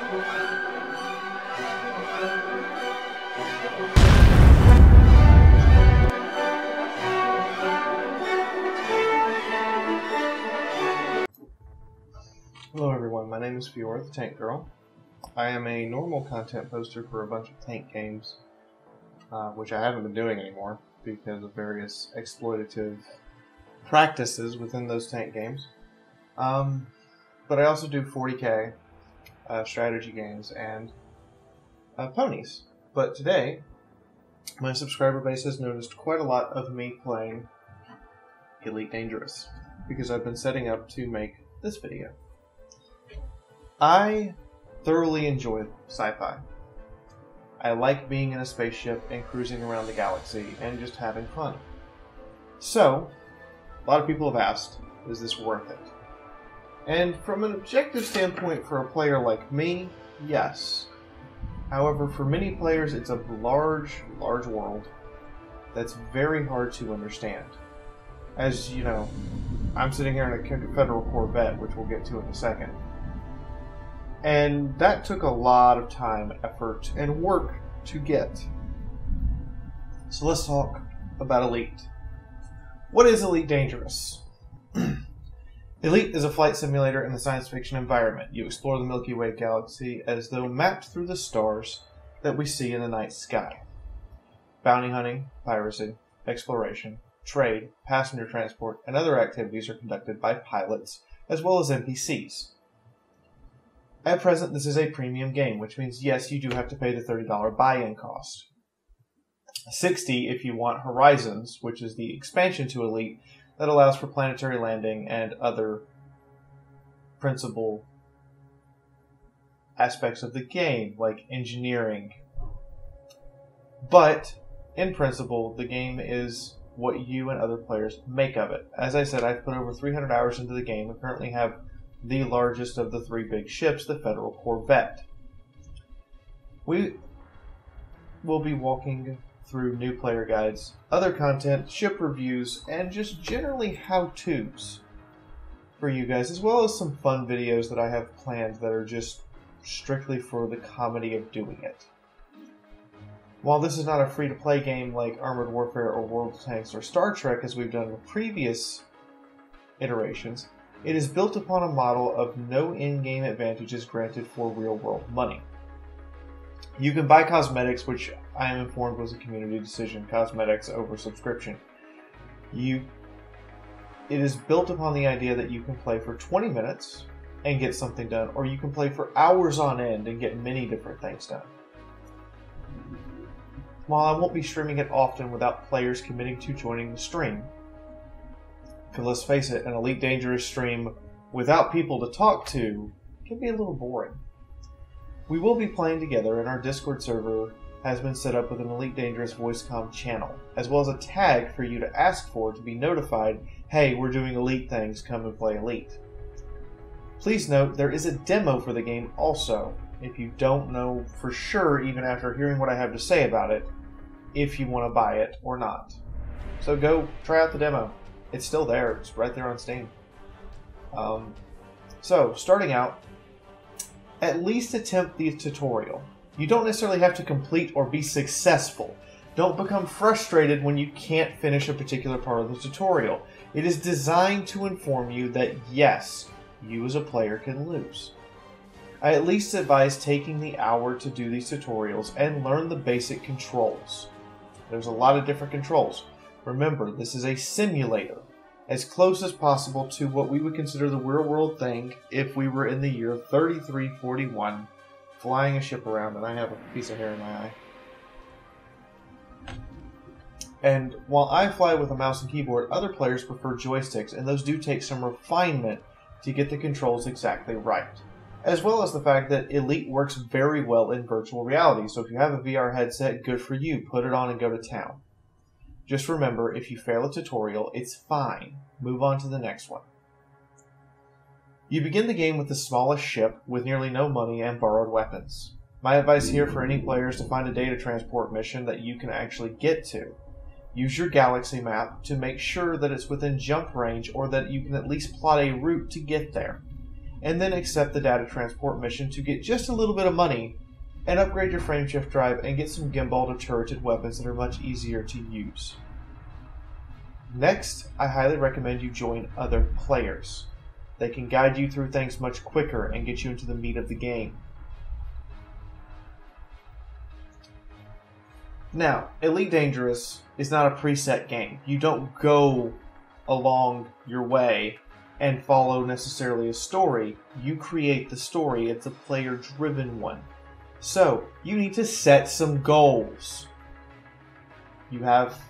Hello everyone, my name is Fiaura the Tank Girl. I am a normal content poster for a bunch of tank games, which I haven't been doing anymore because of various exploitative practices within those tank games. But I also do 40k strategy games and ponies. But today, my subscriber base has noticed quite a lot of me playing Elite Dangerous because I've been setting up to make this video. I thoroughly enjoy Sci-Fi. I like being in a spaceship and cruising around the galaxy and just having fun. So, a lot of people have asked, is this worth it? And from an objective standpoint for a player like me, yes. However, for many players, it's a large world that's very hard to understand. As you know, I'm sitting here in a Federal Corvette, which we'll get to in a second. And that took a lot of time, effort, and work to get. So let's talk about Elite. What is Elite Dangerous? Elite is a flight simulator in the science fiction environment. You explore the Milky Way galaxy as though mapped through the stars that we see in the night sky. Bounty hunting, piracy, exploration, trade, passenger transport, and other activities are conducted by pilots as well as NPCs. At present, this is a premium game, which means yes, you do have to pay the $30 buy-in cost. $60 if you want Horizons, which is the expansion to Elite that allows for planetary landing and other principal aspects of the game, like engineering. But, in principle, the game is what you and other players make of it. As I said, I've put over 300 hours into the game and currently have the largest of the three big ships, the Federal Corvette. We will be walking through new player guides, other content, ship reviews, and just generally how-tos for you guys, as well as some fun videos that I have planned that are just strictly for the comedy of doing it. While this is not a free-to-play game like Armored Warfare or World of Tanks or Star Trek as we've done in previous iterations, it is built upon a model of no in-game advantages granted for real-world money. You can buy cosmetics, which I am informed was a community decision, cosmetics over subscription. It is built upon the idea that you can play for 20 minutes and get something done, or you can play for hours on end and get many different things done. While I won't be streaming it often without players committing to joining the stream, because let's face it, an Elite Dangerous stream without people to talk to can be a little boring. We will be playing together, and our Discord server has been set up with an Elite Dangerous voice-comm channel, as well as a tag for you to ask for to be notified, hey, we're doing Elite things, come and play Elite. Please note, there is a demo for the game also, if you don't know for sure, even after hearing what I have to say about it, if you want to buy it or not. So go try out the demo. It's still there. It's right there on Steam. So, starting out, at least attempt the tutorial. You don't necessarily have to complete or be successful. Don't become frustrated when you can't finish a particular part of the tutorial. It is designed to inform you that, yes, you as a player can lose. I at least advise taking the hour to do these tutorials and learn the basic controls. There's a lot of different controls. Remember, this is a simulator, as close as possible to what we would consider the real-world thing if we were in the year 3341, flying a ship around, and I have a piece of hair in my eye. And while I fly with a mouse and keyboard, other players prefer joysticks, and those do take some refinement to get the controls exactly right. As well as the fact that Elite works very well in virtual reality, so if you have a VR headset, good for you. Put it on and go to town. Just remember, if you fail a tutorial, it's fine. Move on to the next one. You begin the game with the smallest ship, with nearly no money and borrowed weapons. My advice here for any players to find a data transport mission that you can actually get to. Use your galaxy map to make sure that it's within jump range or that you can at least plot a route to get there. and then accept the data transport mission to get just a little bit of money and upgrade your frameshift drive and get some gimbal to turreted weapons that are much easier to use. Next, I highly recommend you join other players. They can guide you through things much quicker and get you into the meat of the game. Now, Elite Dangerous is not a preset game. You don't go along your way and follow necessarily a story. You create the story. It's a player-driven one. So, you need to set some goals. You have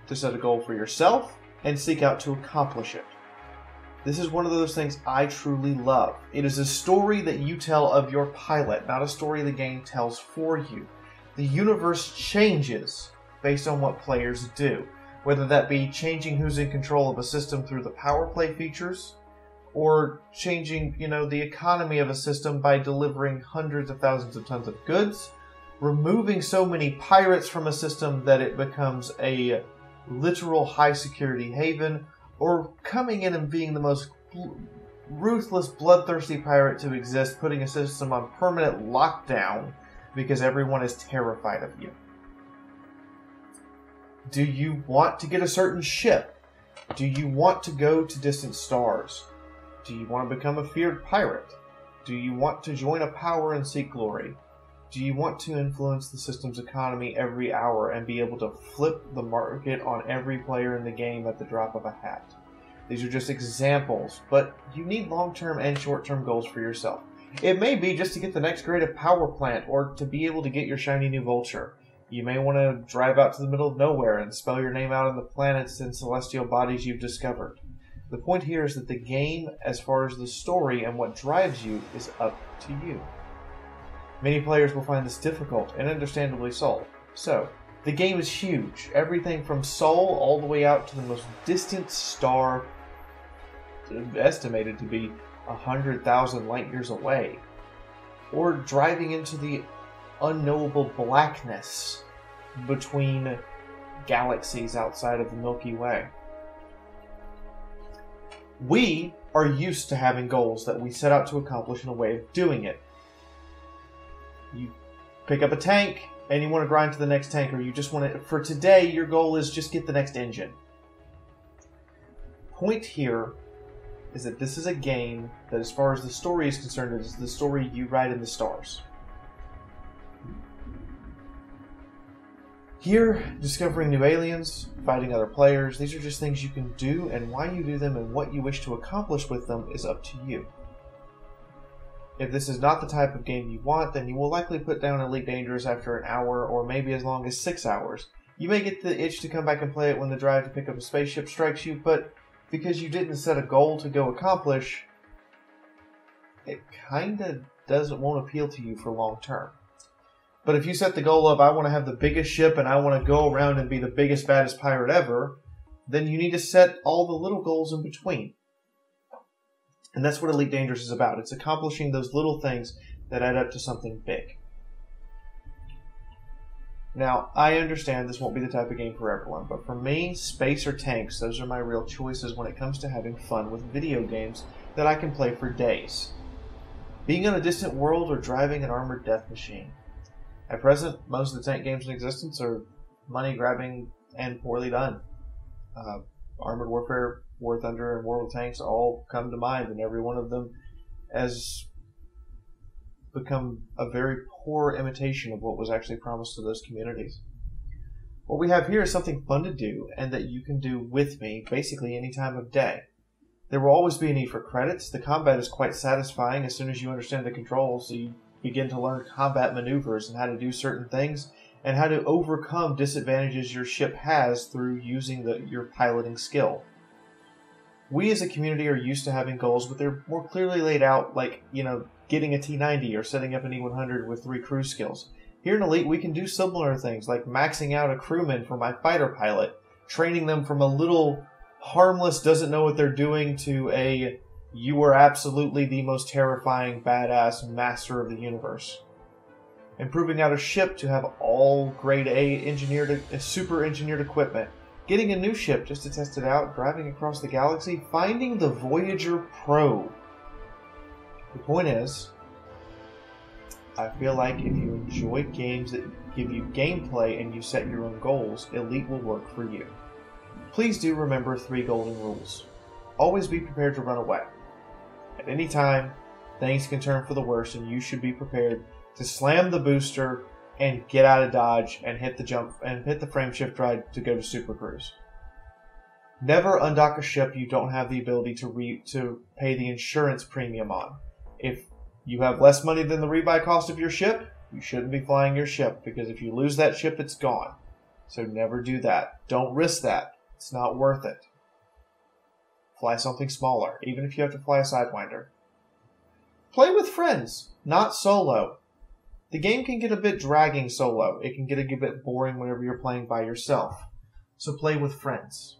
to set a goal for yourself and seek out to accomplish it. This is one of those things I truly love. It is a story that you tell of your pilot, not a story the game tells for you. The universe changes based on what players do, whether that be changing who's in control of a system through the power play features, or changing, the economy of a system by delivering hundreds of thousands of tons of goods, removing so many pirates from a system that it becomes a literal high-security haven, or coming in and being the most ruthless, bloodthirsty pirate to exist, putting a system on permanent lockdown because everyone is terrified of you. Do you want to get a certain ship? Do you want to go to distant stars? Do you want to become a feared pirate? Do you want to join a power and seek glory? Do you want to influence the system's economy every hour and be able to flip the market on every player in the game at the drop of a hat? These are just examples, but you need long-term and short-term goals for yourself. It may be just to get the next grade of power plant or to be able to get your shiny new vulture. You may want to drive out to the middle of nowhere and spell your name out on the planets and celestial bodies you've discovered. The point here is that the game, as far as the story and what drives you, is up to you. Many players will find this difficult, and understandably so. So, the game is huge. Everything from Sol all the way out to the most distant star, estimated to be 100,000 light years away. Or driving into the unknowable blackness between galaxies outside of the Milky Way. We are used to having goals that we set out to accomplish in a way of doing it. You pick up a tank and you want to grind to the next tank, or you just want to, for today, your goal is just get the next engine. Point here is that this is a game that, as far as the story is concerned, is the story you write in the stars. Here, discovering new aliens, fighting other players, these are just things you can do, and why you do them and what you wish to accomplish with them is up to you. If this is not the type of game you want, then you will likely put down Elite Dangerous after an hour, or maybe as long as 6 hours. You may get the itch to come back and play it when the drive to pick up a spaceship strikes you, but because you didn't set a goal to go accomplish, it kinda won't appeal to you for long term. But if you set the goal of, I want to have the biggest ship and I want to go around and be the biggest, baddest pirate ever, then you need to set all the little goals in between. And that's what Elite Dangerous is about. It's accomplishing those little things that add up to something big. Now, I understand this won't be the type of game for everyone, but for me, space or tanks, those are my real choices when it comes to having fun with video games that I can play for days. Being on a distant world or driving an armored death machine. At present, most of the tank games in existence are money-grabbing and poorly done. Armored Warfare, War Thunder, and World of Tanks all come to mind, and every one of them has become a very poor imitation of what was actually promised to those communities. What we have here is something fun to do, and that you can do with me basically any time of day. There will always be a need for credits. The combat is quite satisfying as soon as you understand the controls, so you begin to learn combat maneuvers and how to do certain things, and how to overcome disadvantages your ship has through using your piloting skill. We as a community are used to having goals, but they're more clearly laid out, like, getting a T-90 or setting up an E-100 with 3 crew skills. Here in Elite, we can do similar things, like maxing out a crewman for my fighter pilot, training them from a little harmless, doesn't know what they're doing, to a you are absolutely the most terrifying, badass master of the universe. Improving out a ship to have all grade A super engineered equipment. Getting a new ship just to test it out, driving across the galaxy, finding the Voyager probe. The point is, I feel like if you enjoy games that give you gameplay and you set your own goals, Elite will work for you. Please do remember 3 golden rules. Always be prepared to run away. At any time, things can turn for the worst, and you should be prepared to slam the booster and get out of dodge and hit the jump and hit the frame shift ride to go to Super Cruise. Never undock a ship you don't have the ability to pay the insurance premium on. If you have less money than the rebuy cost of your ship, you shouldn't be flying your ship, because if you lose that ship, it's gone. So never do that. Don't risk that. It's not worth it. Fly something smaller, even if you have to fly a Sidewinder. Play with friends, not solo. The game can get a bit dragging solo. It can get a bit boring whenever you're playing by yourself. So play with friends.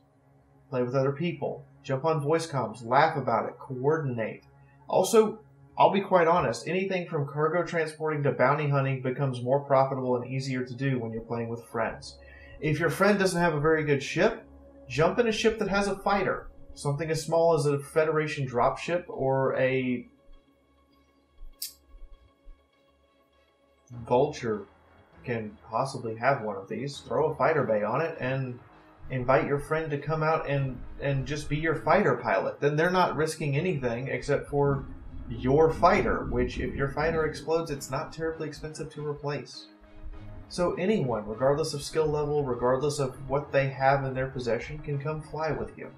Play with other people. Jump on voice comms. Laugh about it. Coordinate. Also, I'll be quite honest, anything from cargo transporting to bounty hunting becomes more profitable and easier to do when you're playing with friends. If your friend doesn't have a very good ship, jump in a ship that has a fighter. Something as small as a Federation dropship or a Vulture can possibly have one of these. Throw a fighter bay on it and invite your friend to come out and just be your fighter pilot. Then they're not risking anything except for your fighter, which if your fighter explodes, it's not terribly expensive to replace. So anyone, regardless of skill level, regardless of what they have in their possession, can come fly with you.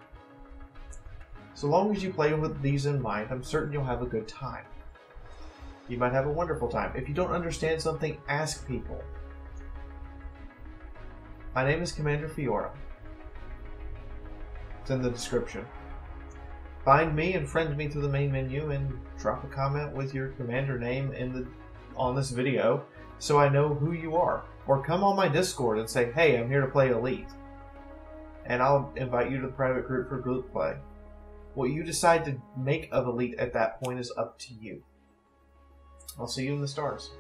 So long as you play with these in mind, I'm certain you'll have a good time. You might have a wonderful time. If you don't understand something, ask people. My name is Commander Fiaura. It's in the description. Find me and friend me through the main menu and drop a comment with your commander name on this video so I know who you are. Or come on my Discord and say, hey, I'm here to play Elite. And I'll invite you to the private group for group play. What you decide to make of Elite at that point is up to you. I'll see you in the stars.